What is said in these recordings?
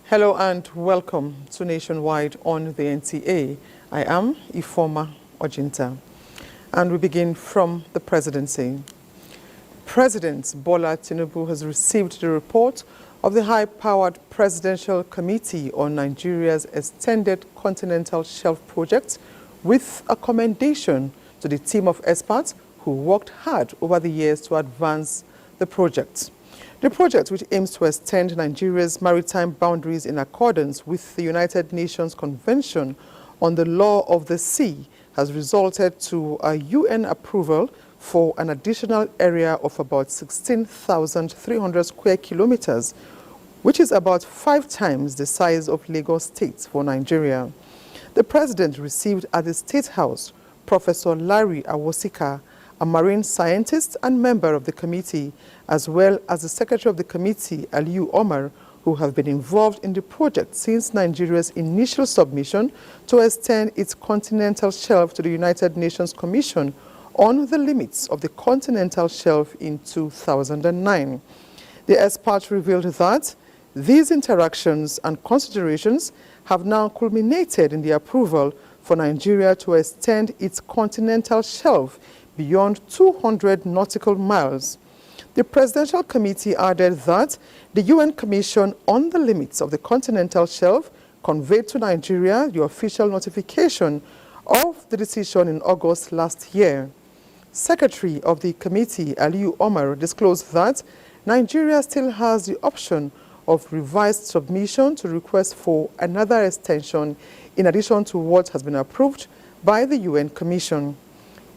Hello and welcome to Nationwide on the NTA. I am Ifoma Ojinta. And we begin from the presidency. President Bola Tinubu has received the report of the high-powered Presidential Committee on Nigeria's Extended Continental Shelf Project with a commendation to the team of experts who worked hard over the years to advance the project. The project, which aims to extend Nigeria's maritime boundaries in accordance with the United Nations Convention on the Law of the Sea, has resulted to a UN approval for an additional area of about 16,300 square kilometers, which is about 5 times the size of Lagos State for Nigeria. The president received at the State House Professor Larry Awosika, a marine scientist and member of the committee, as well as the secretary of the committee, Aliyu Omar, who have been involved in the project since Nigeria's initial submission to extend its continental shelf to the United Nations Commission on the limits of the continental shelf in 2009. The experts revealed that these interactions and considerations have now culminated in the approval for Nigeria to extend its continental shelf beyond 200 nautical miles. The Presidential Committee added that the UN Commission on the Limits of the Continental Shelf conveyed to Nigeria the official notification of the decision in August last year. Secretary of the committee, Aliyu Omar, disclosed that Nigeria still has the option of revised submission to request for another extension in addition to what has been approved by the UN Commission.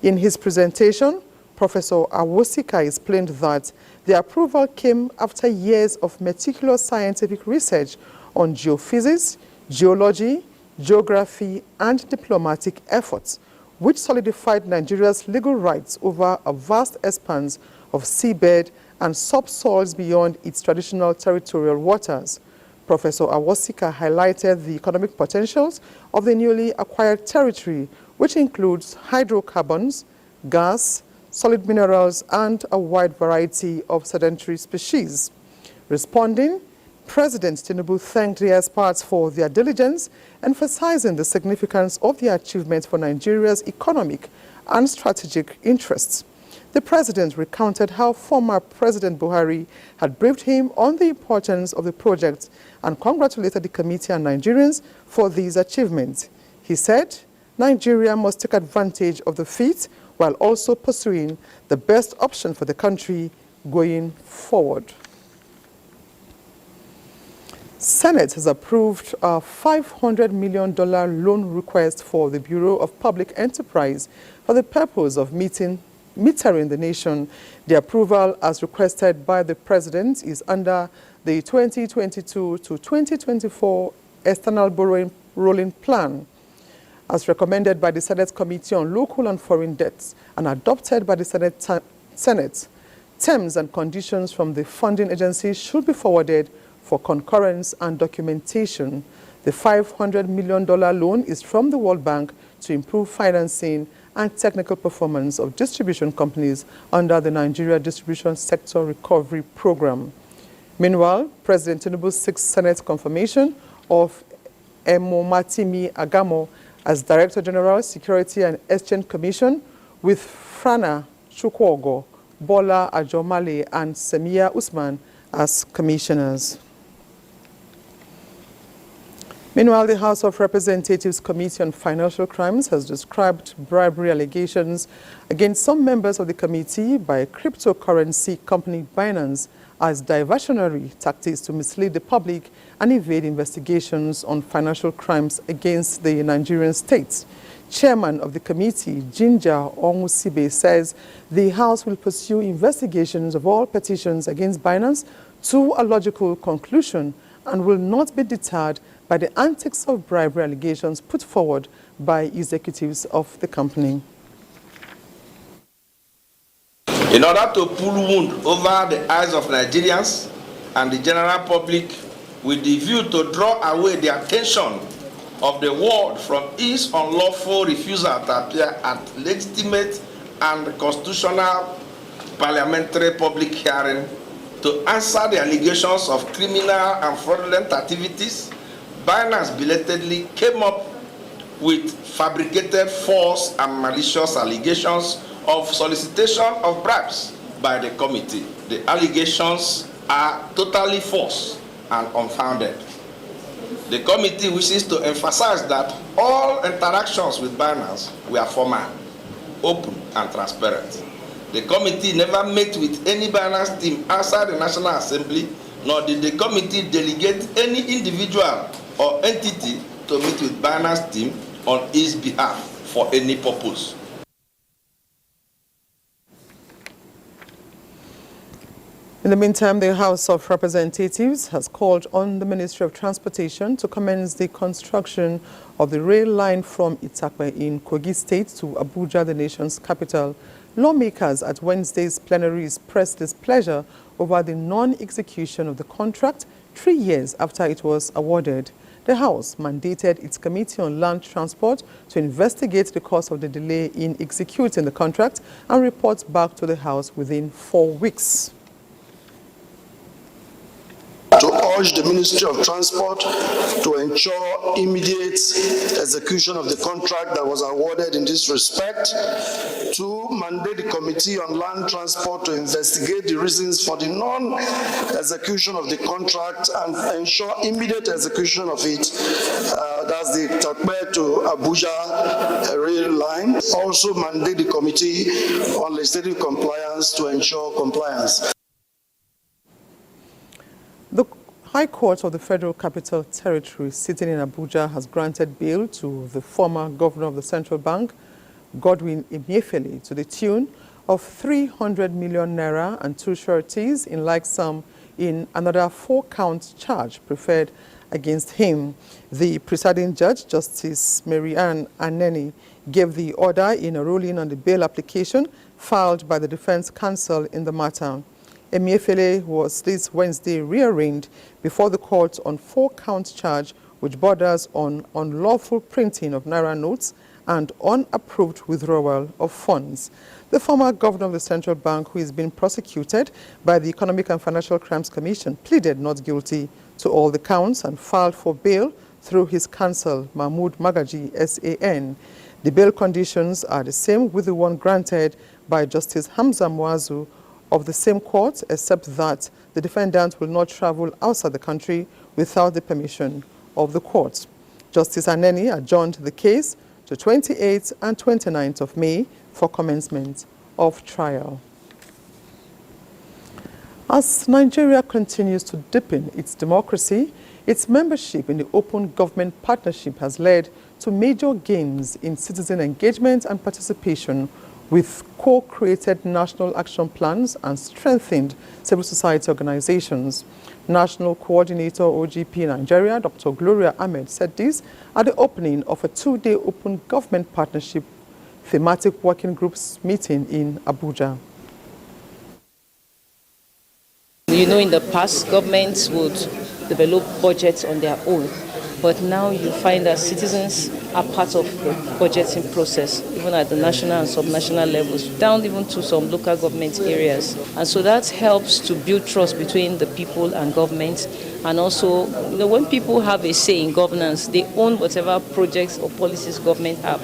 In his presentation, Professor Awosika explained that the approval came after years of meticulous scientific research on geophysics, geology, geography, and diplomatic efforts, which solidified Nigeria's legal rights over a vast expanse of seabed and subsoils beyond its traditional territorial waters. Professor Awosika highlighted the economic potentials of the newly acquired territory, which includes hydrocarbons, gas, solid minerals, and a wide variety of sedentary species. Responding, President Tinubu thanked the experts for their diligence, emphasizing the significance of the achievement for Nigeria's economic and strategic interests. The president recounted how former President Buhari had briefed him on the importance of the project and congratulated the committee and Nigerians for these achievements. He said, Nigeria must take advantage of the feat while also pursuing the best option for the country going forward. Senate has approved a $500 million loan request for the Bureau of Public Enterprise for the purpose of metering the nation. The approval, as requested by the president, is under the 2022 to 2024 External Borrowing Rolling Plan, as recommended by the Senate Committee on Local and Foreign Debts and adopted by the Senate. Terms and conditions from the funding agency should be forwarded for concurrence and documentation. The $500 million loan is from the World Bank to improve financing and technical performance of distribution companies under the Nigeria Distribution Sector Recovery Program. Meanwhile, President Tinubu seeks Senate confirmation of Emomatimi Agamo as Director General, Security and Exchange Commission, with Frana Chukwogo, Bola Ajomale, and Semia Usman as commissioners. Meanwhile, the House of Representatives Committee on Financial Crimes has described bribery allegations against some members of the committee by cryptocurrency company Binance as diversionary tactics to mislead the public and evade investigations on financial crimes against the Nigerian state. Chairman of the committee, Ginger Onwusibe, says the House will pursue investigations of all petitions against Binance to a logical conclusion and will not be deterred by the antics of bribery allegations put forward by executives of the company. In order to pull wound over the eyes of Nigerians and the general public with the view to draw away the attention of the world from its unlawful refusal to appear at legitimate and constitutional parliamentary public hearing to answer the allegations of criminal and fraudulent activities, Binance belatedly came up with fabricated false and malicious allegations of solicitation of bribes by the committee. The allegations are totally false and unfounded. The committee wishes to emphasize that all interactions with Binance were formal, open, and transparent. The committee never met with any Binance team outside the National Assembly, nor did the committee delegate any individual or entity to meet with Binance team on his behalf for any purpose. In the meantime, the House of Representatives has called on the Ministry of Transportation to commence the construction of the rail line from Itakpe in Kogi State to Abuja, the nation's capital. Lawmakers at Wednesday's plenary expressed displeasure over the non-execution of the contract 3 years after it was awarded. The House mandated its Committee on Land Transport to investigate the cause of the delay in executing the contract and report back to the House within 4 weeks. To urge the Ministry of Transport to ensure immediate execution of the contract that was awarded in this respect. To mandate the Committee on Land Transport to investigate the reasons for the non-execution of the contract and ensure immediate execution of it. That's the Itakpe to Abuja rail line. Also mandate the Committee on Legislative Compliance to ensure compliance. The High Court of the Federal Capital Territory sitting in Abuja has granted bail to the former governor of the Central Bank, Godwin Emefiele, to the tune of 300 million naira and 2 sureties in like sum in another 4-count charge preferred against him. The presiding judge, Justice Marian Aneni, gave the order in a ruling on the bail application filed by the Defense Counsel in the matter. Emefiele was this Wednesday rearraigned before the court on 4-count charge which borders on unlawful printing of naira notes and unapproved withdrawal of funds. The former governor of the Central Bank, who is being prosecuted by the Economic and Financial Crimes Commission, pleaded not guilty to all the counts and filed for bail through his counsel, Mahmoud Magaji, SAN. The bail conditions are the same with the one granted by Justice Hamza Muazu of the same court, except that the defendant will not travel outside the country without the permission of the court. Justice Aneni adjourned the case to 28th and 29th of May for commencement of trial. As Nigeria continues to deepen its democracy, its membership in the Open Government Partnership has led to major gains in citizen engagement and participation, with co-created national action plans and strengthened civil society organizations. National Coordinator OGP Nigeria, Dr. Gloria Ahmed, said this at the opening of a 2-day Open Government Partnership thematic working groups meeting in Abuja. You know, in the past, governments would develop budgets on their own. But now you find that citizens are part of the budgeting process, even at the national and subnational levels, down even to some local government areas. And so that helps to build trust between the people and government. And also, you know, when people have a say in governance, they own whatever projects or policies government have.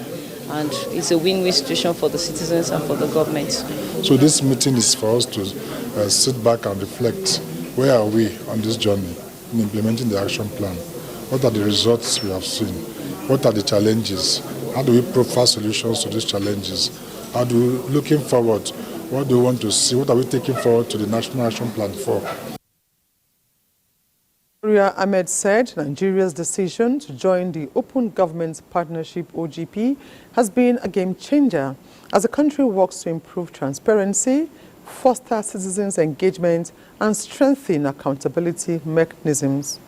And it's a win-win situation for the citizens and for the government. So this meeting is for us to sit back and reflect. Where are we on this journey in implementing the action plan? What are the results we have seen? What are the challenges? How do we profile solutions to these challenges? How do we, looking forward, what do we want to see? What are we taking forward to the National Action Plan for? Gloria Ahmed said Nigeria's decision to join the Open Government Partnership OGP has been a game changer as the country works to improve transparency, foster citizens' engagement, and strengthen accountability mechanisms.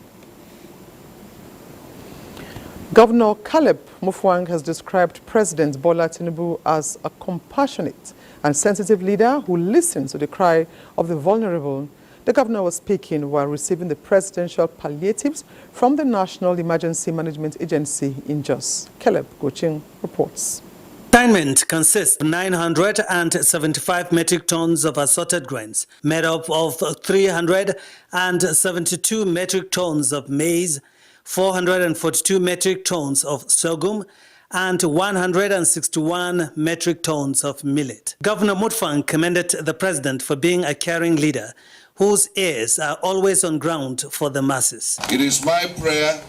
Governor Caleb Mufwang has described President Bola Tinubu as a compassionate and sensitive leader who listens to the cry of the vulnerable. The governor was speaking while receiving the presidential palliatives from the National Emergency Management Agency in Jos. Caleb Goching reports. Consignment consists of 975 metric tons of assorted grains, made up of 372 metric tons of maize, 442 metric tons of sorghum, and 161 metric tons of millet. Governor Mutfwang commended the president for being a caring leader whose ears are always on ground for the masses. It is my prayer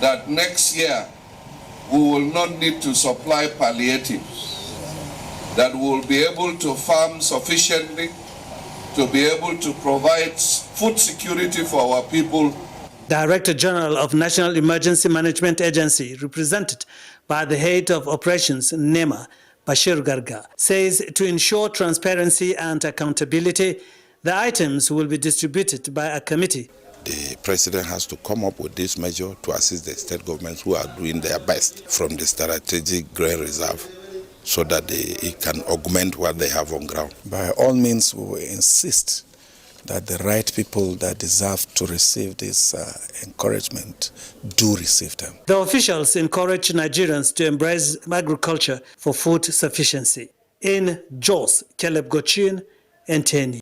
that next year we will not need to supply palliatives, that we will be able to farm sufficiently to be able to provide food security for our people. Director General of National Emergency Management Agency, represented by the head of operations, NEMA, Bashir Garga, says to ensure transparency and accountability, the items will be distributed by a committee. The president has to come up with this measure to assist the state governments who are doing their best from the strategic grain reserve so that it can augment what they have on ground. By all means, we will insist that the right people that deserve to receive this encouragement do receive them. The officials encourage Nigerians to embrace agriculture for food sufficiency. In Jos, Caleb Gochin, NTA.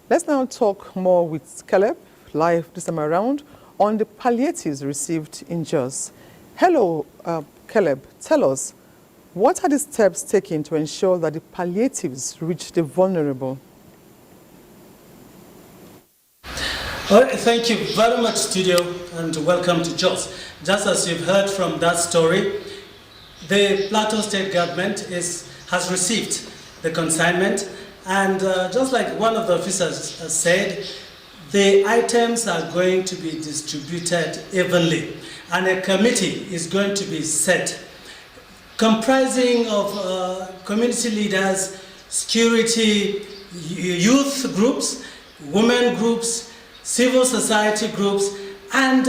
Let's now talk more with Caleb, live this time around, on the palliatives received in Jos. Hello, Caleb, tell us, what are the steps taken to ensure that the palliatives reach the vulnerable? All right, thank you very much, studio, and welcome to Jos. Just as you've heard from that story, the Plateau State government has received the consignment, and just like one of the officers said, the items are going to be distributed evenly, and a committee is going to be set, comprising of community leaders, security, youth groups, women groups, civil society groups, and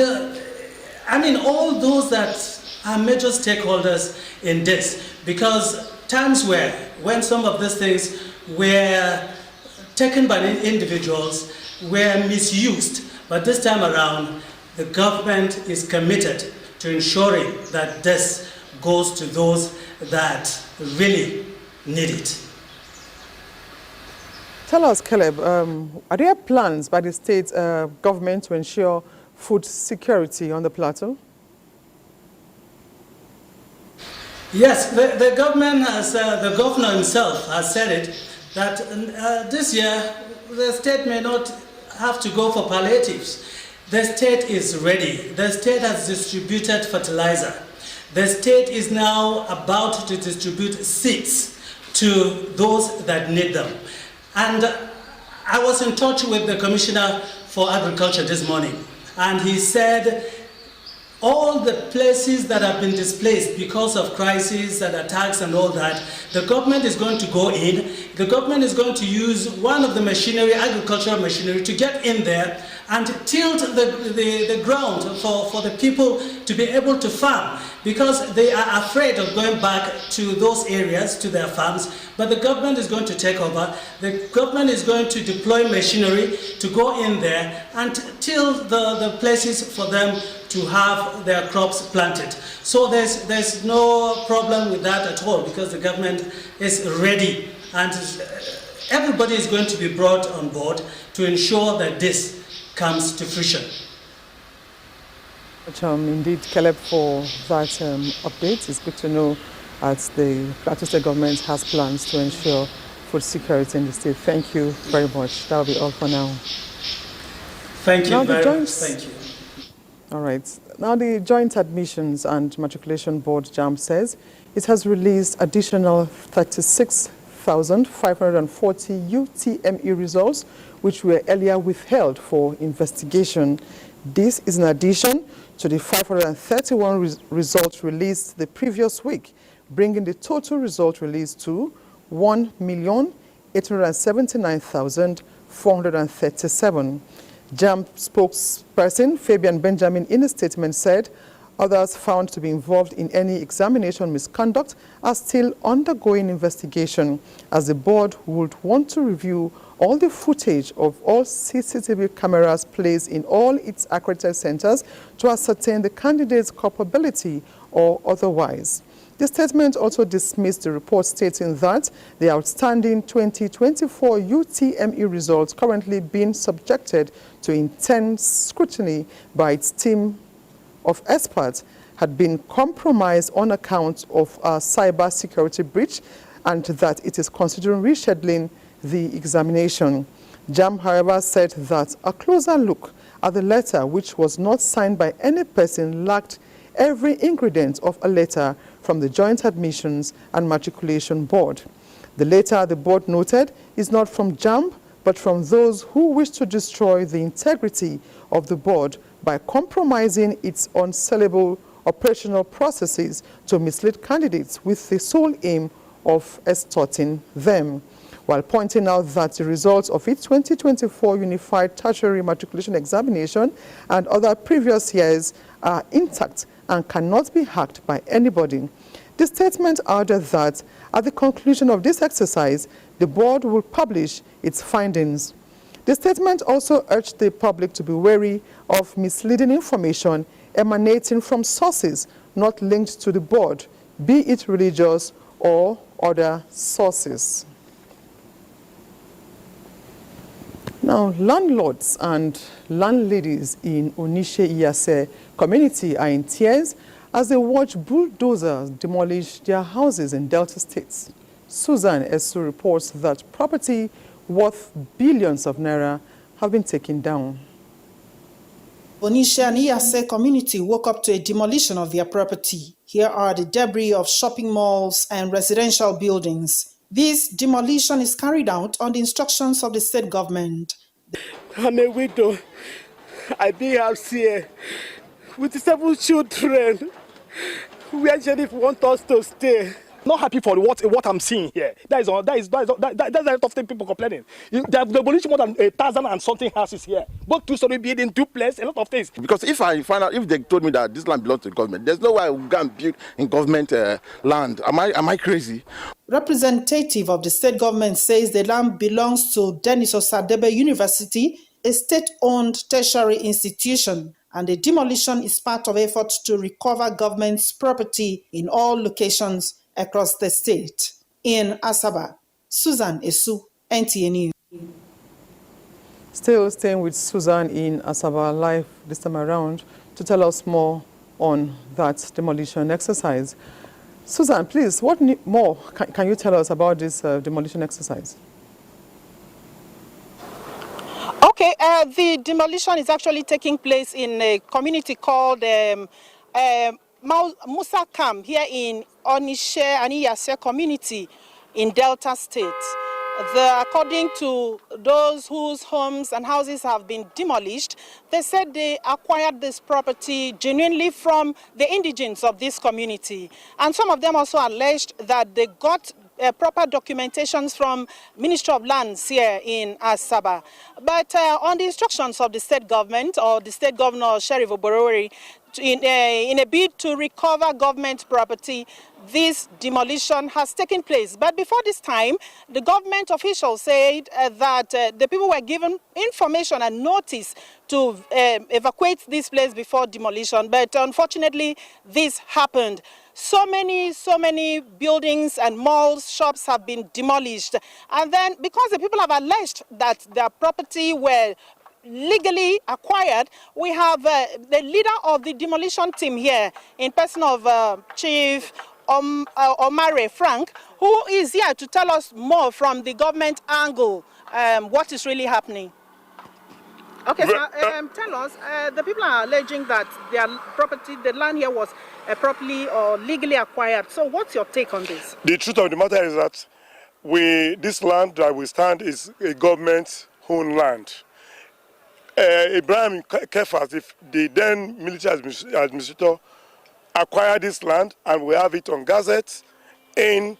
all those that are major stakeholders in this, because times were when some of these things were taken by individuals were misused, but this time around the government is committed to ensuring that this goes to those that really need it. Tell us, Caleb, are there plans by the state government to ensure food security on the plateau? Yes, the government has, the governor himself has said it, that this year the state may not have to go for palliatives. The state is ready. The state has distributed fertilizer. The state is now about to distribute seeds to those that need them. And I was in touch with the Commissioner for Agriculture this morning, and he said all the places that have been displaced because of crises and attacks and all that, the government is going to go in. The government is going to use one of the machinery, agricultural machinery, to get in there and tilt the ground for the people to be able to farm, because they are afraid of going back to those areas, to their farms. But the government is going to take over. The government is going to deploy machinery to go in there and till the places for them to have their crops planted. So there's no problem with that at all, because the government is ready, and everybody is going to be brought on board to ensure that this comes to fruition. Indeed, Caleb, for that update. It's good to know that the Plateau State government has plans to ensure food security in the state. Thank you very much. That will be all for now. Thank you very much. Thank you. All right. Now, the Joint Admissions and Matriculation Board, JAMB, says it has released additional 36,540 UTME results, which were earlier withheld for investigation. This is in addition to the 531 results released the previous week, bringing the total result released to 1,879,437. JAMB spokesperson Fabian Benjamin in a statement said others found to be involved in any examination misconduct are still undergoing investigation, as the board would want to review all the footage of all CCTV cameras placed in all its accredited centers to ascertain the candidate's culpability or otherwise. The statement also dismissed the report stating that the outstanding 2024 UTME results currently being subjected to intense scrutiny by its team of experts had been compromised on account of a cyber security breach, and that it is considering rescheduling the examination. JAMB, however, said that a closer look at the letter, which was not signed by any person, lacked every ingredient of a letter from the Joint Admissions and Matriculation Board. The letter, the board noted, is not from JAMB, but from those who wish to destroy the integrity of the board by compromising its unsellable operational processes to mislead candidates with the sole aim of extorting them, while pointing out that the results of its 2024 Unified Tertiary Matriculation Examination and other previous years are intact and cannot be hacked by anybody. The statement added that at the conclusion of this exercise, the board will publish its findings. The statement also urged the public to be wary of misleading information emanating from sources not linked to the board, be it religious or other sources. Now, landlords and landladies in Onishe-Iyase community are in tears as they watch bulldozers demolish their houses in Delta State. Susan Esu reports that property worth billions of naira have been taken down. Onishe and Iyase community woke up to a demolition of their property. Here are the debris of shopping malls and residential buildings. This demolition is carried out on the instructions of the state government. I'm a widow. I be house here with 7 children. Where Sheriff want us to stay. Not happy for what I'm seeing here. That's a lot of people complaining. They have demolished more than 1,000 and something houses here. Both 2-story building, duplex, a lot of things. Because if I find out, if they told me that this land belongs to the government, there's no way I will go and build in government land. Am I crazy? Representative of the state government says the land belongs to Denis Osadebe University, a state-owned tertiary institution, and the demolition is part of efforts to recover government's property in all locations across the state. In Asaba, Susan Esu, NTA News. Still staying with Susan in Asaba Live this time around to tell us more on that demolition exercise. Susan, please, what more can you tell us about this demolition exercise? Okay, the demolition is actually taking place in a community called Musa Camp here in Onishe and Iyase community in Delta State. According to those whose homes and houses have been demolished, they said they acquired this property genuinely from the indigents of this community. And some of them also alleged that they got proper documentations from Ministry of Lands here in Asaba. But on the instructions of the state government, or the state governor, Sheriff Oborori, in a bid to recover government property, this demolition has taken place. But before this time, the government officials said that the people were given information and notice to evacuate this place before demolition. But unfortunately, this happened. So many buildings and malls, shops have been demolished. And then because the people have alleged that their property were legally acquired, we have the leader of the demolition team here in person of Chief Omare Frank, who is here to tell us more from the government angle what is really happening. Okay, so tell us, the people are alleging that their property, the land here was properly or legally acquired. So what's your take on this? The truth of the matter is that this land that we stand is a government-owned land. Ibrahim Kefas, the then military administrator, acquired this land, and we have it on Gazette in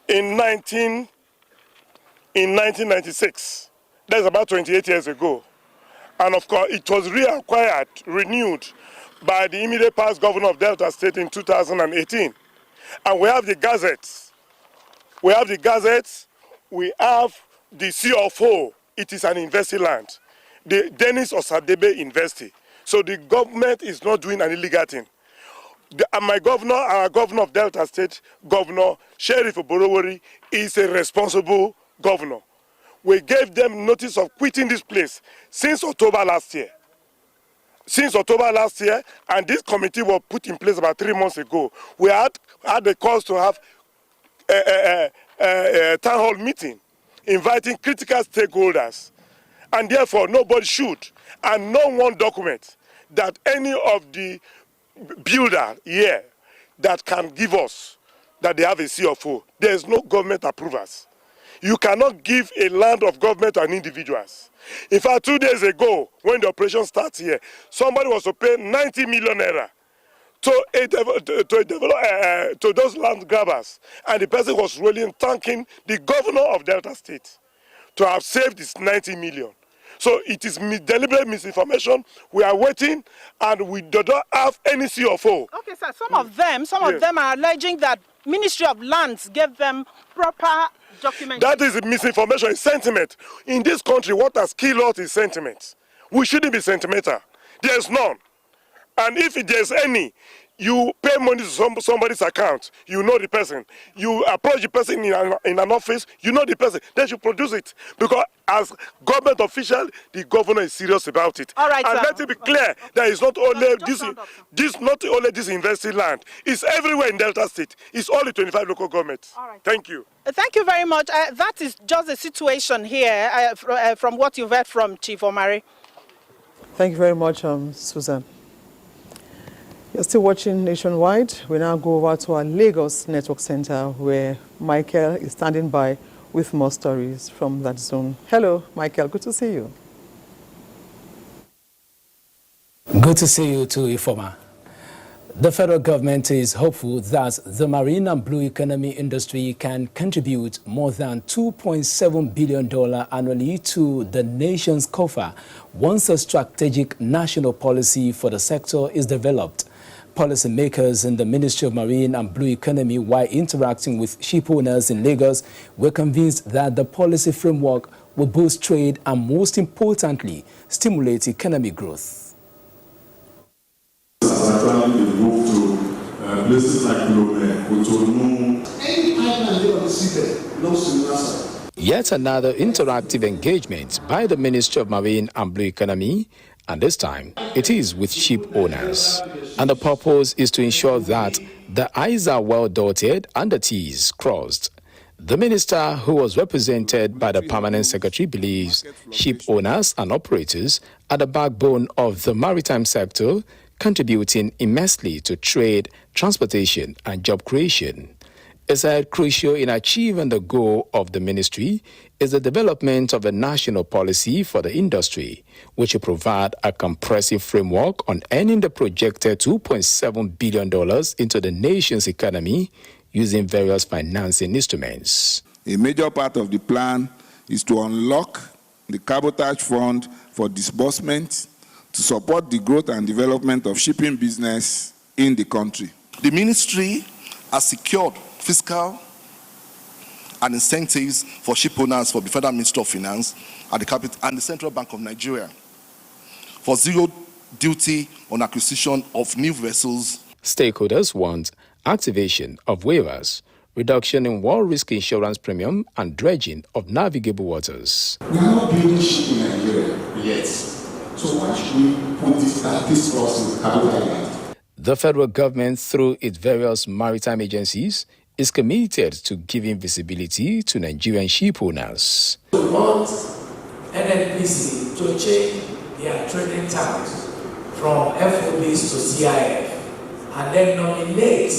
1996. That's about 28 years ago. And of course, it was reacquired, renewed by the immediate past governor of Delta State in 2018. And we have the Gazettes. We have the CFO. It is an investing land. The Denis Osadebe University. So the government is not doing an illegal thing. My governor, our governor of Delta State, Governor Sheriff Oborowori, is a responsible governor. We gave them notice of quitting this place since October last year. And this committee was put in place about 3 months ago. We had the cause to have a town hall meeting, inviting critical stakeholders. And therefore, nobody should, and no one document that any of the builder here that can give us that they have a CFO. There is no government approvals. You cannot give a land of government to individuals. In fact, 2 days ago, when the operation starts here, somebody was to pay 90 million naira to those land grabbers, and the person was really thanking the governor of Delta State to have saved this 90 million. So it is deliberate misinformation. We are waiting, and we do not have any CFO. Okay, sir. Some of them are alleging that Ministry of Lands gave them proper documents. That is misinformation. It's sentiment. In this country, what has killed us is sentiment. We shouldn't be sentimental. There's none. And if there's any, you pay money to somebody's account, you know the person. You approach the person in an office, you know the person. They should produce it. Because as government official, the governor is serious about it. All right, and sir. let it be clear that it's not only not only this invested land. It's everywhere in Delta State. It's only 25 local governments. All right. Thank you. Thank you very much. That is just the situation here from what you've heard from Chief Omari. Thank you very much, Susan. You're still watching Nationwide. We now go over to our Lagos Network Center where Michael is standing by with more stories from that zone. Hello, Michael. Good to see you. Good to see you too, Ifoma. The federal government is hopeful that the marine and blue economy industry can contribute more than $2.7 billion annually to the nation's coffer once a strategic national policy for the sector is developed. Policymakers in the Ministry of Marine and Blue Economy, while interacting with ship owners in Lagos, were convinced that the policy framework will boost trade and, most importantly, stimulate economic growth. Places like any island on the seabed belongs to NASA. Yet another interactive engagement by the Ministry of Marine and Blue Economy, and this time it is with ship owners. And the purpose is to ensure that the I's are well dotted and the T's crossed. The minister, who was represented by the permanent secretary, believes ship owners and operators are the backbone of the maritime sector, contributing immensely to trade, transportation, and job creation. He said crucial in achieving the goal of the ministry is the development of a national policy for the industry, which will provide a comprehensive framework on earning the projected $2.7 billion into the nation's economy using various financing instruments. A major part of the plan is to unlock the cabotage fund for disbursement to support the growth and development of shipping business in the country. The ministry has secured fiscal and incentives for ship owners for the Federal Ministry of Finance and the Central Bank of Nigeria for zero duty on acquisition of new vessels. Stakeholders want activation of waivers, reduction in war risk insurance premium, and dredging of navigable waters. We are not building ship in Nigeria yet. So why should we put this cross in Capital Island? The federal government, through its various maritime agencies, is committed to giving visibility to Nigerian ship owners. We want NNPC to change their trading terms from FOBs to CIF and then nominate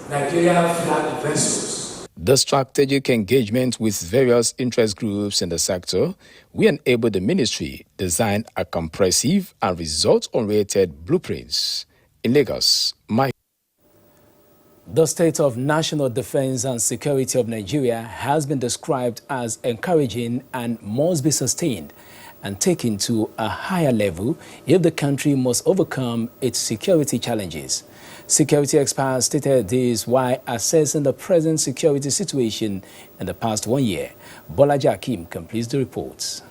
Nigerian flag vessels. The strategic engagement with various interest groups in the sector will enable the ministry design a comprehensive and result-oriented blueprints. In Lagos, The state of national defense and security of Nigeria has been described as encouraging and must be sustained and taken to a higher level if the country must overcome its security challenges. Security experts stated this while assessing the present security situation in the past 1 year. Bolaji Akim completes the report.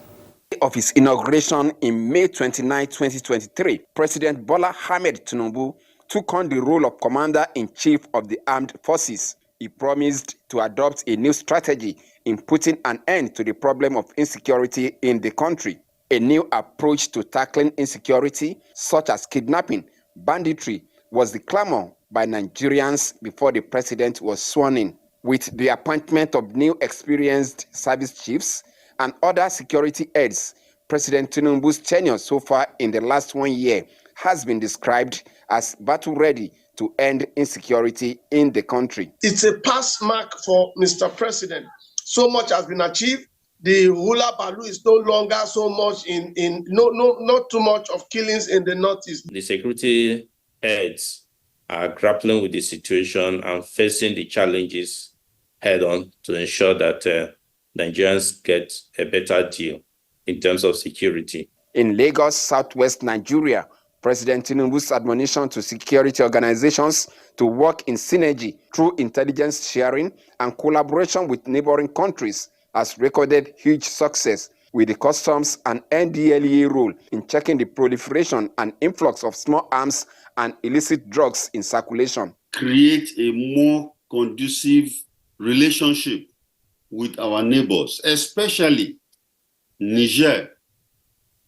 Of his inauguration in May 29, 2023, President Bola Ahmed Tinubu took on the role of Commander-in-Chief of the Armed Forces. He promised to adopt a new strategy in putting an end to the problem of insecurity in the country. A new approach to tackling insecurity, such as kidnapping, banditry, was the clamor by Nigerians before the president was sworn in. With the appointment of new experienced service chiefs and other security aides, President Tinubu's tenure so far in the last 1 year has been described as battle-ready to end insecurity in the country. It's a pass mark for Mr. President. So much has been achieved. The hula baloo is no longer so much not too much of killings in the northeast. The security heads are grappling with the situation and facing the challenges head on to ensure that Nigerians get a better deal in terms of security. In Lagos, southwest Nigeria, President Tinubu's admonition to security organizations to work in synergy through intelligence sharing and collaboration with neighboring countries has recorded huge success, with the customs and NDLEA role in checking the proliferation and influx of small arms and illicit drugs in circulation. Create a more conducive relationship with our neighbors, especially Niger,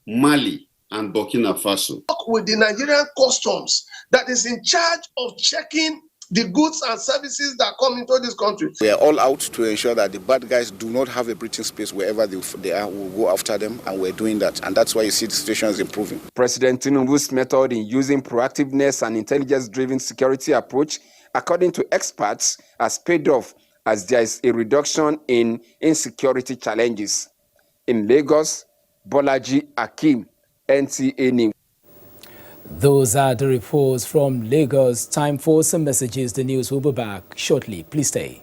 Mali, and Burkina Faso. With the Nigerian customs that is in charge of checking the goods and services that come into this country. We are all out to ensure that the bad guys do not have a breathing space wherever they are. We'll go after them, and we're doing that. And that's why you see the situation is improving. President Tinubu's method in using proactiveness and intelligence-driven security approach, according to experts, has paid off as there is a reduction in insecurity challenges. In Lagos, Bolaji Akim, NTA News. Those are the reports from Lagos. Time for some messages. The news will be back shortly. Please stay.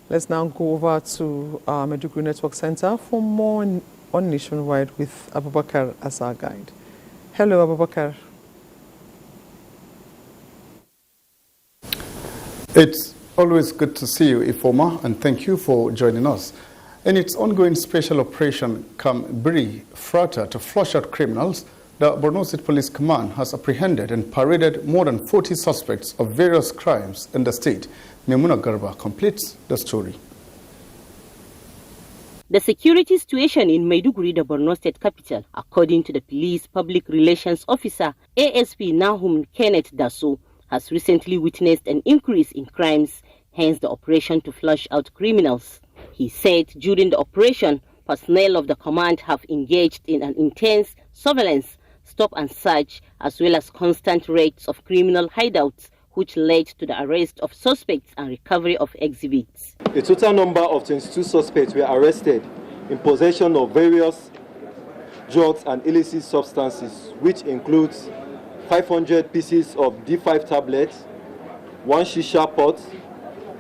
Let's now go over to Maiduguri Network Center for more on Nationwide with Abubakar as our guide. Hello, Abubakar. It's always good to see you, Ifoma, and thank you for joining us. In its ongoing special operation, Bri Frata, to flush out criminals, the Borno State Police Command has apprehended and paraded more than 40 suspects of various crimes in the state. Memuna Garba completes the story. The security situation in Maiduguri, the Borno State capital, according to the police public relations officer, ASP Nahum Kenneth Daso, has recently witnessed an increase in crimes, hence the operation to flush out criminals. He said during the operation, personnel of the command have engaged in an intense surveillance, stop and search, as well as constant raids of criminal hideouts, which led to the arrest of suspects and recovery of exhibits. A total number of 22 suspects were arrested in possession of various drugs and illicit substances, which includes 500 pieces of D5 tablets, 1 shisha pot,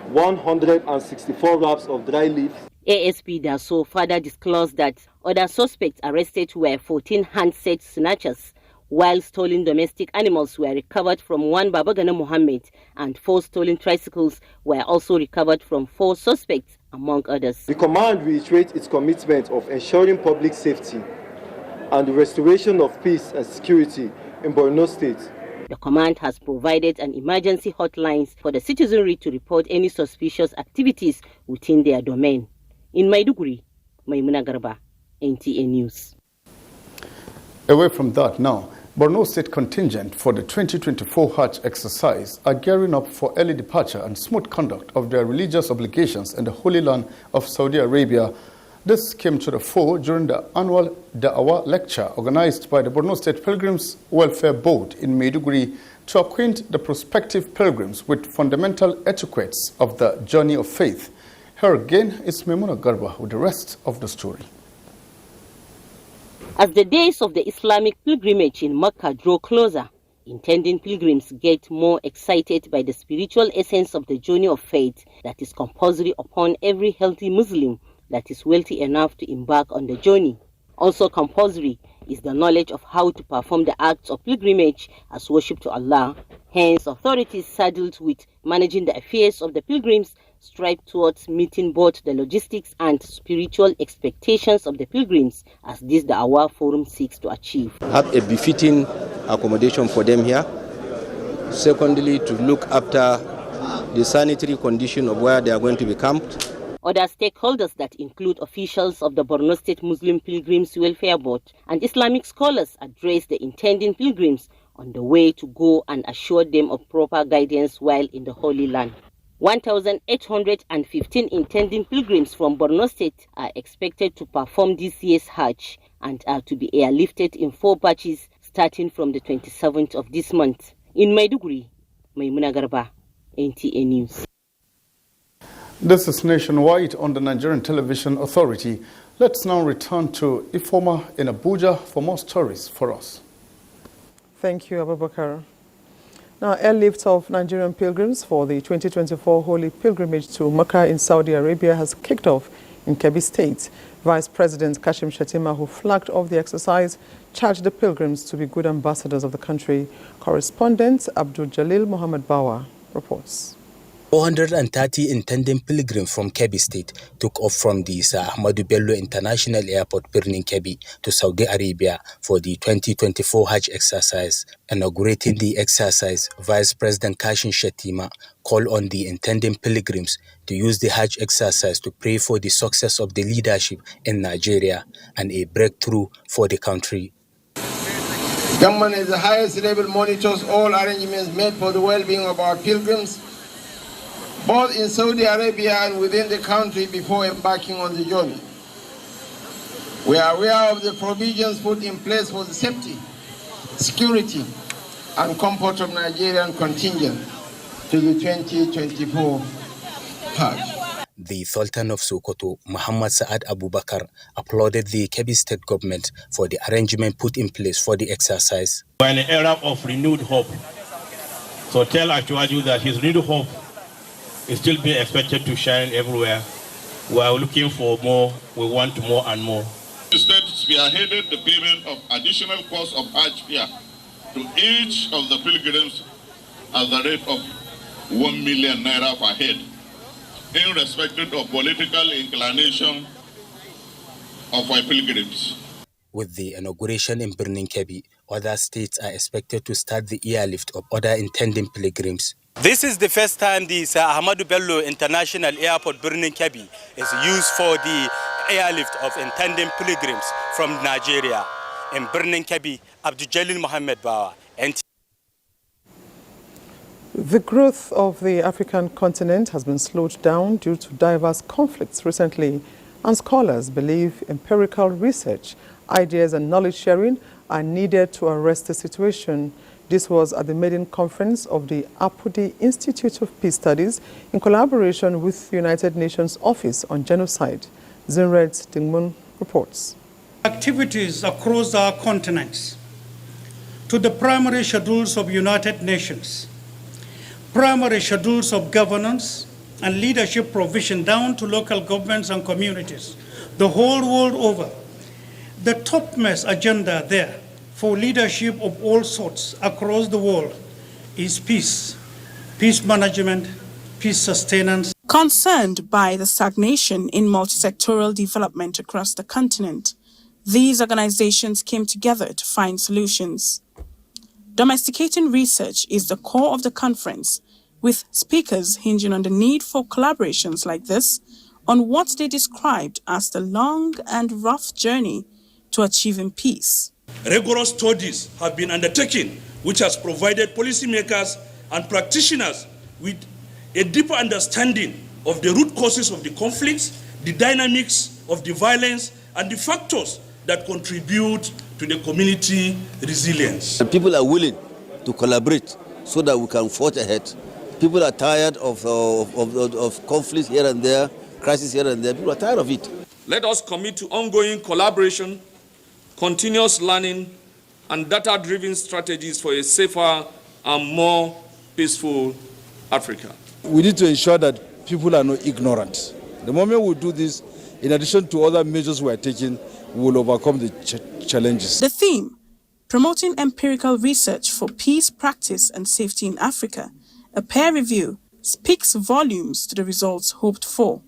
164 wraps of dry leaves. ASP Daso further disclosed that other suspects arrested were 14 handset snatchers, while stolen domestic animals were recovered from one Babagana Mohammed, and 4 stolen tricycles were also recovered from 4 suspects, among others. The command reiterates its commitment of ensuring public safety and the restoration of peace and security in Borno State. The command has provided an emergency hotline for the citizenry to report any suspicious activities within their domain. In Maiduguri, Maimuna Garba, NTA News. Away from that now, Borno State contingent for the 2024 Hajj exercise are gearing up for early departure and smooth conduct of their religious obligations in the Holy Land of Saudi Arabia. This came to the fore during the annual Da'awah lecture organized by the Borno State Pilgrims Welfare Board in Maiduguri to acquaint the prospective pilgrims with fundamental etiquettes of the journey of faith. Here again is Memuna Garba with the rest of the story. As the days of the Islamic pilgrimage in Mecca draw closer, intending pilgrims get more excited by the spiritual essence of the journey of faith that is compulsory upon every healthy Muslim that is wealthy enough to embark on the journey. Also compulsory is the knowledge of how to perform the acts of pilgrimage as worship to Allah. Hence, authorities saddled with managing the affairs of the pilgrims strive towards meeting both the logistics and spiritual expectations of the pilgrims, as this Da'awah Forum seeks to achieve. Have a befitting accommodation for them here. Secondly, to look after the sanitary condition of where they are going to be camped. Other stakeholders that include officials of the Borno State Muslim Pilgrims Welfare Board and Islamic scholars address the intending pilgrims on the way to go and assure them of proper guidance while in the Holy Land. 1,815 intending pilgrims from Borno State are expected to perform this year's Hajj and are to be airlifted in 4 batches starting from the 27th of this month. In Maiduguri, Maimuna Garba, NTA News. This is Nationwide on the Nigerian Television Authority. Let's now return to Ifoma in Abuja for more stories for us. Thank you, Abubakar. Now, airlift of Nigerian pilgrims for the 2024 Holy Pilgrimage to Mecca in Saudi Arabia has kicked off in Kebbi State. Vice President Kashim Shettima, who flagged off the exercise, charged the pilgrims to be good ambassadors of the country. Correspondent Abdul Jalil Muhammad Bawa reports. 430 intending pilgrims from Kebbi State took off from the Sir Ahmadu Bello International Airport, Birnin Kebbi, to Saudi Arabia for the 2024 Hajj exercise. Inaugurating the exercise, Vice President Kashim Shettima called on the intending pilgrims to use the Hajj exercise to pray for the success of the leadership in Nigeria and a breakthrough for the country. Government at the highest level monitors all arrangements made for the well-being of our pilgrims, both in Saudi Arabia and within the country before embarking on the journey. We are aware of the provisions put in place for the safety, security, and comfort of Nigerian contingent to the 2024 Hajj. The Sultan of Sokoto, Muhammad Saad Abubakar, applauded the Kebbi State government for the arrangement put in place for the exercise. We're in an era of renewed hope. So tell Ashwaju that his renewed hope is still being expected to shine everywhere. We are looking for more. We want more and more. The state spearheaded the payment of additional cost of Hajj fare to each of the pilgrims at the rate of 1 million naira per head, irrespective of political inclination of our pilgrims. With the inauguration in Birnin Kebbi, other states are expected to start the airlift of other intending pilgrims. This is the first time the Sir Ahmadu Bello International Airport, Birnin Kebbi, is used for the airlift of intending pilgrims from Nigeria. In Birnin Kebbi, Abdul Jalil Muhammad Bawa, NTA. The growth of the African continent has been slowed down due to diverse conflicts recently, and scholars believe empirical research, ideas and knowledge sharing are needed to arrest the situation. This was at the maiden conference of the Apudi Institute of Peace Studies in collaboration with the United Nations Office on Genocide. Zinred Dingmun reports. Activities across our continents to the primary schedules of United Nations, primary schedules of governance and leadership provision down to local governments and communities, the whole world over. The topmost agenda there for leadership of all sorts across the world is peace, peace management, peace sustenance. Concerned by the stagnation in multi-sectoral development across the continent, these organizations came together to find solutions. Domesticating research is the core of the conference, with speakers hinging on the need for collaborations like this on what they described as the long and rough journey to achieving peace. Rigorous studies have been undertaken, which has provided policymakers and practitioners with a deeper understanding of the root causes of the conflicts, the dynamics of the violence, and the factors that contribute to the community resilience. People are willing to collaborate so that we can forge ahead. People are tired of conflicts here and there, crises here and there. People are tired of it. Let us commit to ongoing collaboration, continuous learning, and data-driven strategies for a safer and more peaceful Africa. We need to ensure that people are not ignorant. The moment we do this, in addition to other measures we are taking, we will overcome the challenges. The theme, promoting empirical research for peace, practice, and safety in Africa, a peer review speaks volumes to the results hoped for.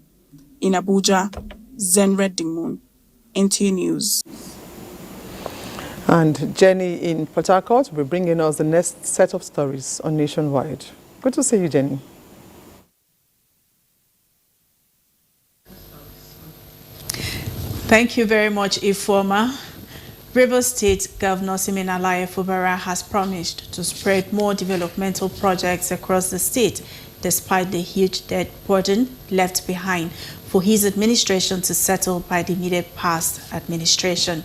In Abuja, Zenred Dingmun, NTA News. And Jenny in Port Harcourt will be bringing us the next set of stories on Nationwide. Good to see you, Jenny. Thank you very much, Ifoma. Rivers State Governor Siminalayi Fubara has promised to spread more developmental projects across the state, despite the huge debt burden left behind for his administration to settle by the immediate past administration.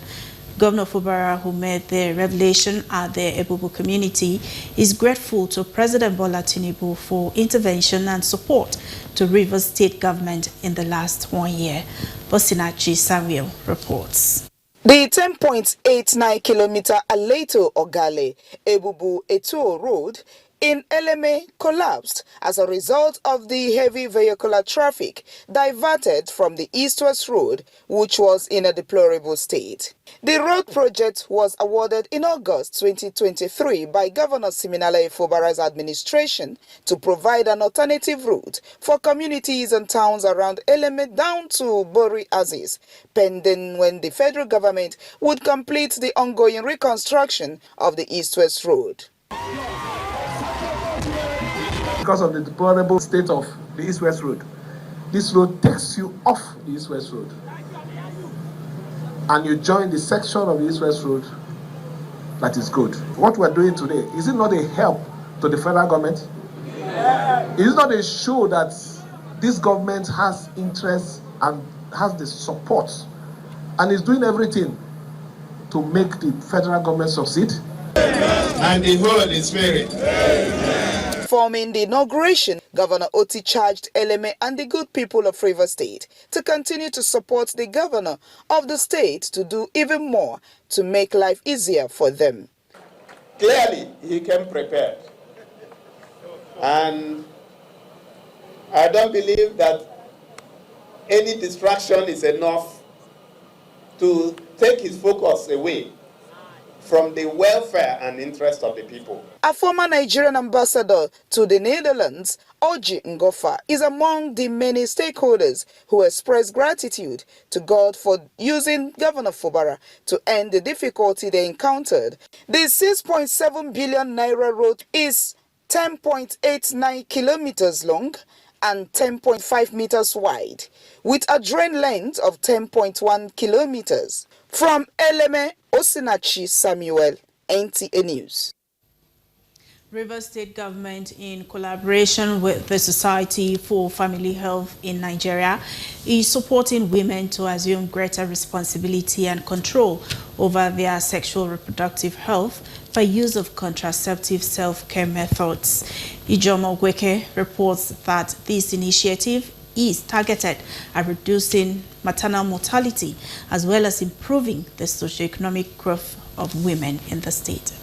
Governor Fubara, who made the revelation at the Ebubu community, is grateful to President Bola Tinubu for intervention and support to Rivers State government in the last 1 year. Osinachi Samuel reports. The 10.89-kilometer Aleto-Ogale Ebubu-Etuo Road in Eleme collapsed as a result of the heavy vehicular traffic diverted from the east-west road, which was in a deplorable state. The road project was awarded in August 2023 by Governor Siminalayi Fubara's administration to provide an alternative route for communities and towns around Eleme down to Bori Aziz, pending when the federal government would complete the ongoing reconstruction of the east-west road. Because of the deplorable state of the east-west road, this road takes you off the east-west road and you join the section of the east-west road that is good. What we're doing today, is it not a help to the federal government? Is it not a show that this government has interest and has the support and is doing everything to make the federal government succeed? And the Holy Spirit. Forming the inauguration, Governor Oti charged Eleme and the good people of Rivers State to continue to support the governor of the state to do even more to make life easier for them. Clearly, he came prepared. And I don't believe that any distraction is enough to take his focus away from the welfare and interest of the people. A former Nigerian ambassador to the Netherlands, Oji Ngofa, is among the many stakeholders who expressed gratitude to God for using Governor Fubara to end the difficulty they encountered. The 6.7 billion naira road is 10.89 kilometers long and 10.5 meters wide, with a drain length of 10.1 kilometers. From Eleme, Osinachi Samuel, NTA News. Rivers State government, in collaboration with the Society for Family Health in Nigeria, is supporting women to assume greater responsibility and control over their sexual reproductive health by use of contraceptive self-care methods. Ijomo Gweke reports that this initiative is targeted at reducing maternal mortality as well as improving the socioeconomic growth of women in the state.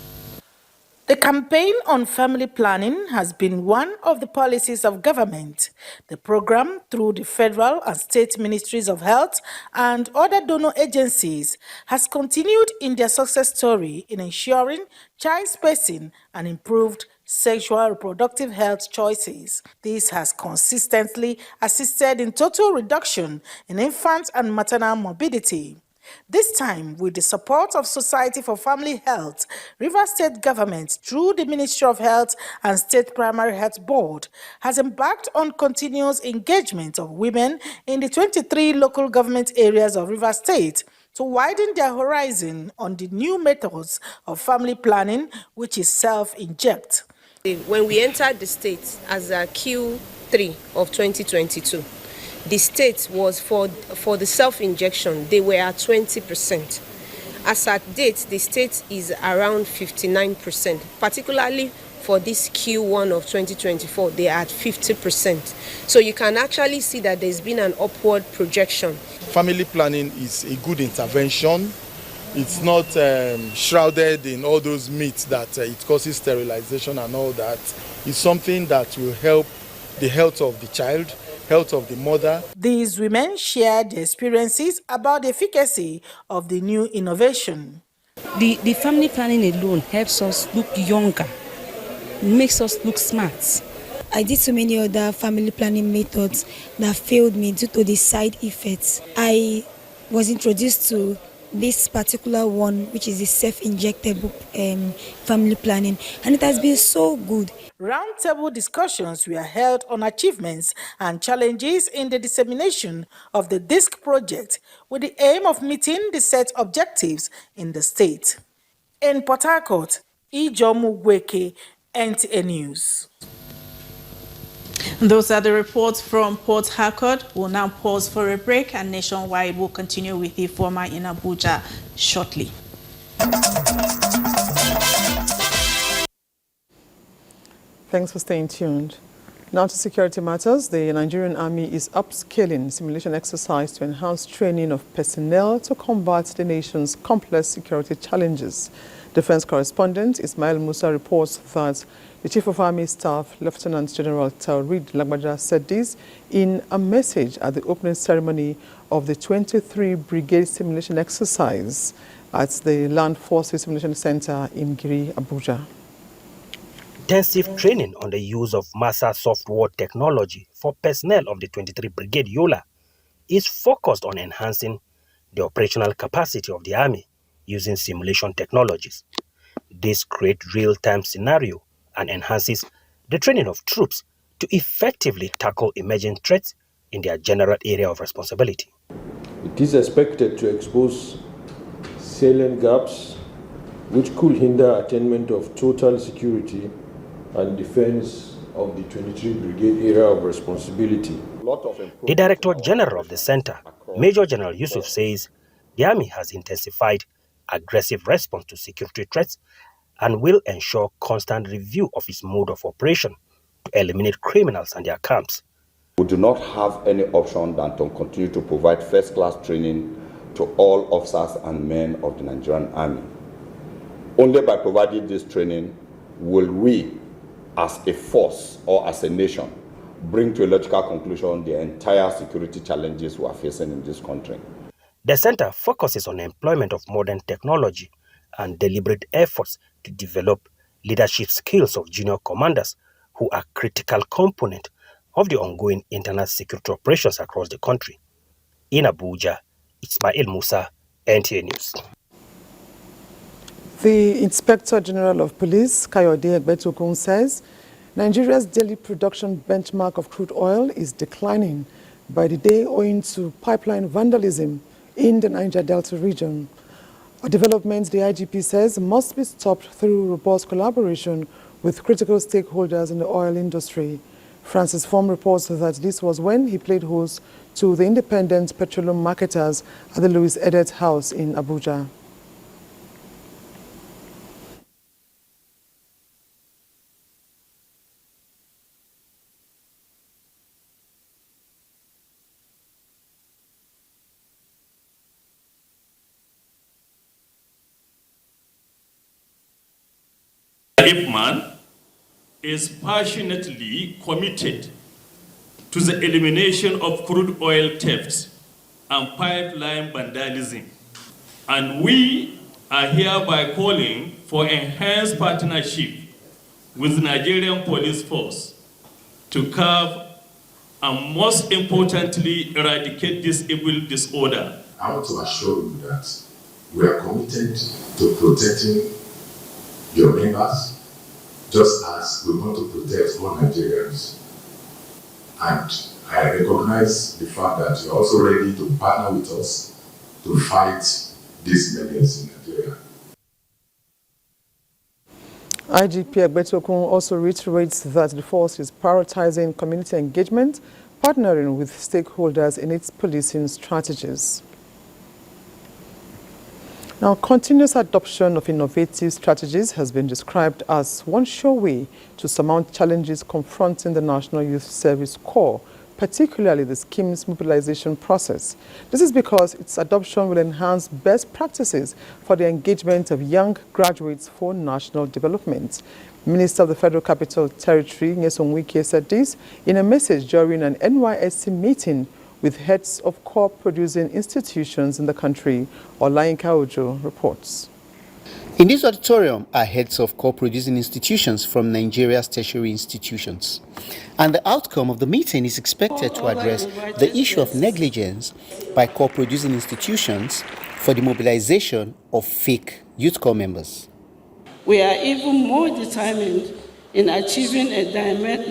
The campaign on family planning has been one of the policies of government. The program, through the federal and state ministries of health and other donor agencies, has continued in their success story in ensuring child spacing and improved sexual reproductive health choices. This has consistently assisted in total reduction in infant and maternal morbidity. This time, with the support of Society for Family Health, Rivers State government, through the Ministry of Health and State Primary Health Board, has embarked on continuous engagement of women in the 23 local government areas of Rivers State to widen their horizon on the new methods of family planning, which is self-inject. When we entered the state as a Q3 of 2022, the state was for the self-injection, they were at 20%. As at date, the state is around 59%, particularly for this Q1 of 2024, they are at 50%. So you can actually see that there's been an upward projection. Family planning is a good intervention. It's not shrouded in all those myths that it causes sterilization and all that. It's something that will help the health of the child, health of the mother. These women shared their experiences about the efficacy of the new innovation. The family planning alone helps us look younger, makes us look smart, I did so many other family planning methods that failed me due to the side effects. I was introduced to this particular one, which is the self-injectable family planning, and it has been so good. Roundtable discussions were held on achievements and challenges in the dissemination of the DISC project with the aim of meeting the set objectives in the state. In Port Harcourt, Ijomu Gweke, NTA News. Those are the reports from Port Harcourt. We'll now pause for a break, and Nationwide will continue with the former in Abuja shortly. Thanks for staying tuned. Now to security matters. The Nigerian Army is upscaling simulation exercise to enhance training of personnel to combat the nation's complex security challenges. Defense correspondent Ismail Musa reports that the Chief of Army Staff, Lieutenant General Taurid Lagbaja, said this in a message at the opening ceremony of the 23 Brigade Simulation Exercise at the Land Forces Simulation Center in Giri, Abuja. Intensive training on the use of Massa software technology for personnel of the 23 Brigade Yola is focused on enhancing the operational capacity of the Army using simulation technologies. This creates real-time scenario and enhances the training of troops to effectively tackle emerging threats in their general area of responsibility. It is expected to expose salient gaps which could hinder attainment of total security and defense of the 23 Brigade area of responsibility. The Director General of the Center, Major General Yusuf, says the Army has intensified aggressive response to security threats and will ensure constant review of its mode of operation to eliminate criminals and their camps. We do not have any option than to continue to provide first-class training to all officers and men of the Nigerian Army. Only by providing this training will we, as a force or as a nation, bring to a logical conclusion the entire security challenges we are facing in this country. The center focuses on employment of modern technology and deliberate efforts to develop leadership skills of junior commanders who are critical component of the ongoing internal security operations across the country. In Abuja, Ismail Musa, NTA News. The Inspector General of Police, Kayode Egbetokun, says Nigeria's daily production benchmark of crude oil is declining by the day owing to pipeline vandalism in the Niger Delta region. A development, the IGP says, must be stopped through robust collaboration with critical stakeholders in the oil industry. Francis Form reports that this was when he played host to the independent petroleum marketers at the Louis Edet House in Abuja. IPMAN is passionately committed to the elimination of crude oil thefts and pipeline vandalism. And we are hereby calling for enhanced partnership with the Nigerian police force to curb and, most importantly, eradicate this evil disorder. I want to assure you that we are committed to protecting your members, just as we want to protect all Nigerians. And I recognize the fact that you're also ready to partner with us to fight these menace in Nigeria. IGP Egbetokun also reiterates that the force is prioritizing community engagement, partnering with stakeholders in its policing strategies. Now, continuous adoption of innovative strategies has been described as one sure way to surmount challenges confronting the National Youth Service Corps, particularly the scheme's mobilization process. This is because its adoption will enhance best practices for the engagement of young graduates for national development. Minister of the Federal Capital Territory, Nyesom Wike, said this in a message during an NYSC meeting with heads of corps producing institutions in the country. Olayinka Ojo reports. In this auditorium are heads of core-producing institutions from Nigeria's tertiary institutions. And the outcome of the meeting is expected to address the issue of negligence by core-producing institutions for the mobilization of fake youth corps members. We are even more determined in achieving a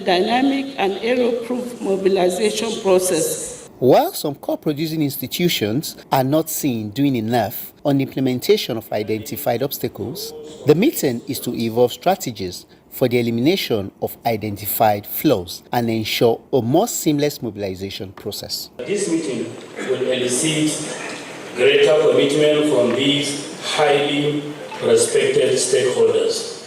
dynamic and error-proof mobilization process. While some core-producing institutions are not seen doing enough on the implementation of identified obstacles, the meeting is to evolve strategies for the elimination of identified flaws and ensure a more seamless mobilization process. This meeting will elicit greater commitment from these highly respected stakeholders.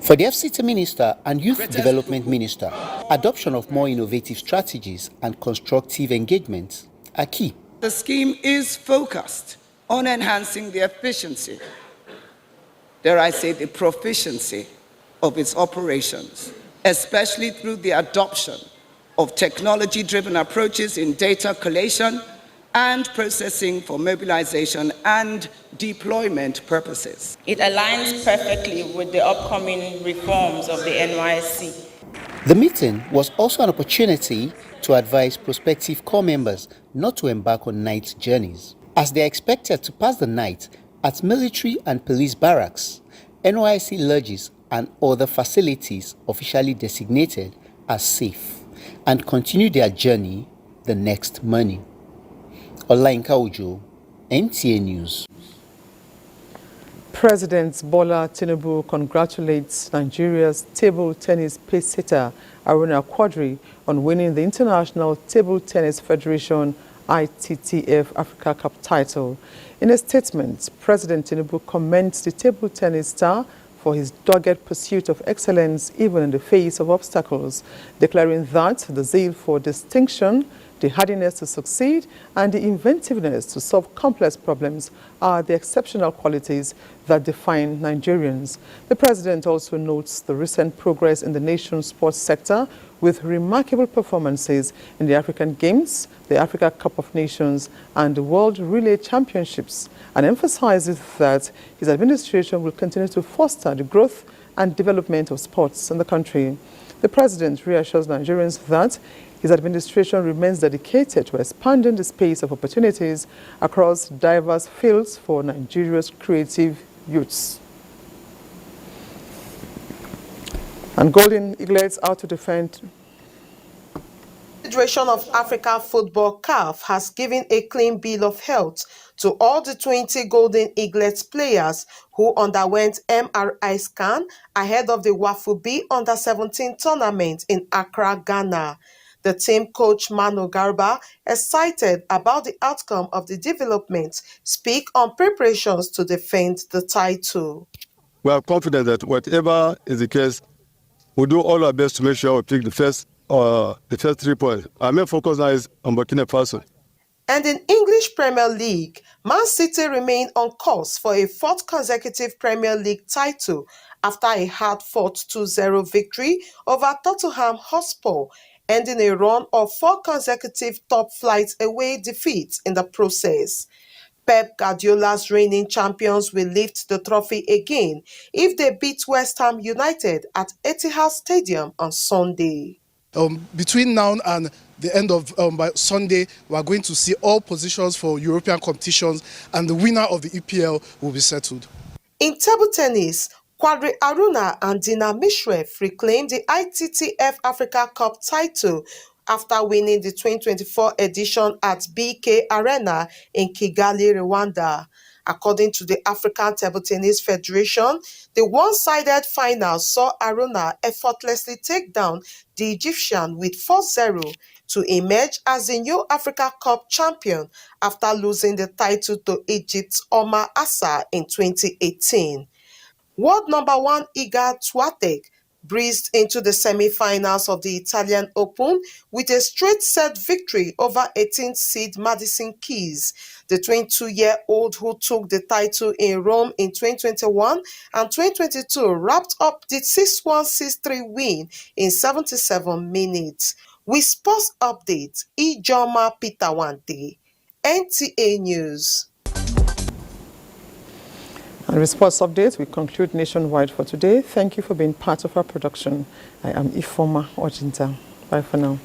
For the FCT Minister and Youth Development Minister, adoption of more innovative strategies and constructive engagement are key. The scheme is focused on enhancing the efficiency, dare I say the proficiency, of its operations, especially through the adoption of technology-driven approaches in data collation and processing for mobilization and deployment purposes. It aligns perfectly with the upcoming reforms of the NYSC. The meeting was also an opportunity to advise prospective corps members not to embark on night journeys, as they are expected to pass the night at military and police barracks, NYSC lodges and other facilities officially designated as safe, and continue their journey the next morning. Olainka Ojo, NTA News. President Bola Tinubu congratulates Nigeria's table tennis pace-setter Aruna Quadri on winning the International Table Tennis Federation ITTF Africa Cup title. In a statement, President Tinubu commends the table tennis star for his dogged pursuit of excellence even in the face of obstacles, declaring that the zeal for distinction, the hardiness to succeed, and the inventiveness to solve complex problems are the exceptional qualities that define Nigerians. The president also notes the recent progress in the nation's sports sector with remarkable performances in the African Games, the Africa Cup of Nations, and the World Relay Championships, and emphasizes that his administration will continue to foster the growth and development of sports in the country. The president reassures Nigerians that his administration remains dedicated to expanding the space of opportunities across diverse fields for Nigeria's creative youths. And Golden Eaglets out to defend. Federation of African Football CAF has given a clean bill of health to all the 20 Golden Eaglets players who underwent MRI scan ahead of the WAFU B Under-17 tournament in Accra, Ghana. The team coach Manu Garba, excited about the outcome of the development, speak on preparations to defend the title. We are confident that whatever is the case, we'll do all our best to make sure we pick the first 3 points. Our main focus now is on Burkina Faso. And in English Premier League, Man City remain on course for a 4th consecutive Premier League title after a hard-fought 2-0 victory over Tottenham Hotspur, ending a run of 4 consecutive top-flight away defeats in the process. Pep Guardiola's reigning champions will lift the trophy again if they beat West Ham United at Etihad Stadium on Sunday. Between now and the end of by Sunday, we are going to see all positions for European competitions, and the winner of the EPL will be settled. In table tennis, Quadri Aruna and Dina Mishreff reclaimed the ITTF Africa Cup title after winning the 2024 edition at BK Arena in Kigali, Rwanda. According to the African Table Tennis Federation, the one-sided final saw Aruna effortlessly take down the Egyptian with 4-0 to emerge as the new Africa Cup champion after losing the title to Egypt's Omar Assa in 2018. World number 1 Iga Swiatek breezed into the semi-finals of the Italian Open with a straight-set victory over 18th seed Madison Keys. The 22-year-old who took the title in Rome in 2021 and 2022 wrapped up the 6-1, 6-3 win in 77 minutes. With sports updates, Ijoma Pitawante, NTA News. And with sports updates, we conclude nationwide for today. Thank you for being part of our production. I am Ifoma Ojinta. Bye for now.